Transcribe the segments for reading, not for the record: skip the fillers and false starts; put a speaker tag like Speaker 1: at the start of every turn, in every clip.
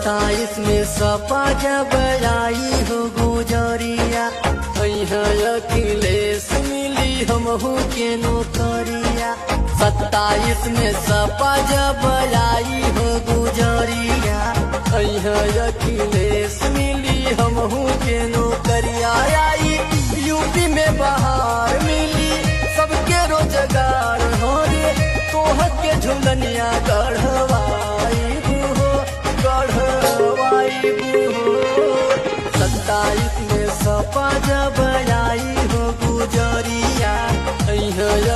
Speaker 1: 27 में सपा जब आई हो गुजरिया, अखिलेश मिली हमहू के नौकरिया। 27 में सपा जब आई हो गुजरिया, अखिलेश मिली हमहू के नौकरिया। आई यूपी में बहार मिली सबके रोजगार हो रे, तोह के झुलनिया गढ़वाई हो, गढ़वाई हो। 27 में सपा जब आई हो गुजरिया,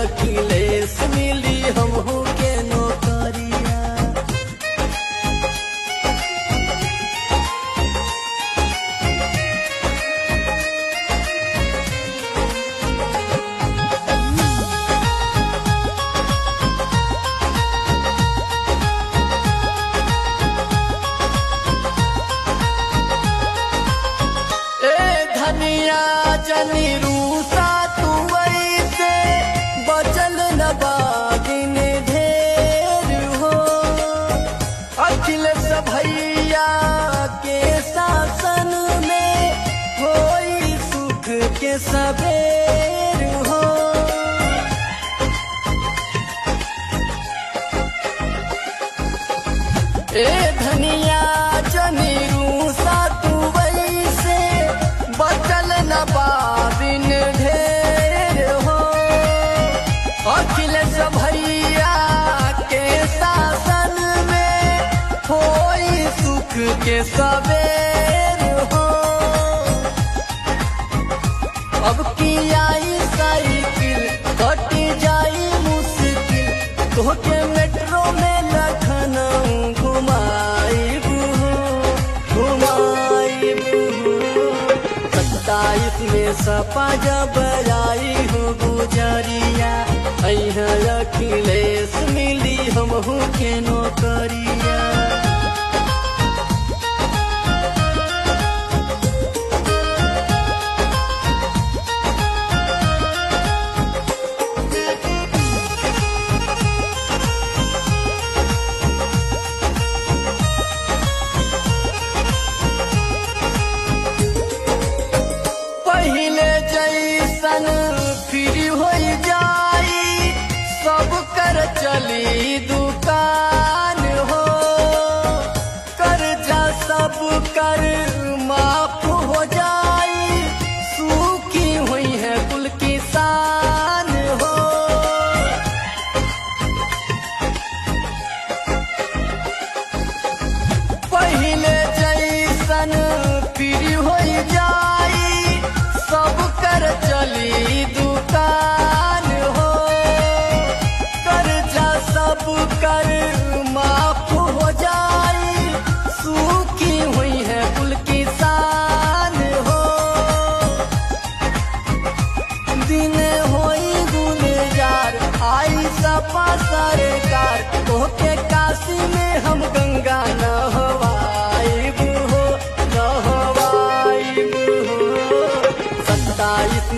Speaker 1: अखिलेश मिली हमहू के नौकरिया। धनिया जनी रूसा तू वैसे बचल न बागिन ढेर हो। अखिलेश भैया के शासन में होई सुख के सबेर हो। धनिया जनी रूसा तू वैसे बचल न बाबिन ढेर हो। अखिलेश भैया के शासन में होई सुख के सबेर हो। अब की आई साइकिल कटी जाई मुश्किल, तोहके मेट्रो में लखनऊ घुमाइब हो, घुमाइब हो। 27 में सपा जब आई हो गुजरिया, अखिलेश मिली हमहू के नौकरिया। पहिले जैसन फिर हो जाई, सब कर चली दुकान हो। कर्जा सब कर माफ हो जाई, सूखी हुई है कुल किसान हो। पहिले जैसन फिर हो जाई, सब कर चली दुकान हो। कर्जा सब कर माफ हो जाई, सूखी हुई है कुल किसान हो। दिन होई गुलजार आई सपा सरकार, तोहके काशी में हम गंगा नहवाइब हो, नहवाइब हो। 27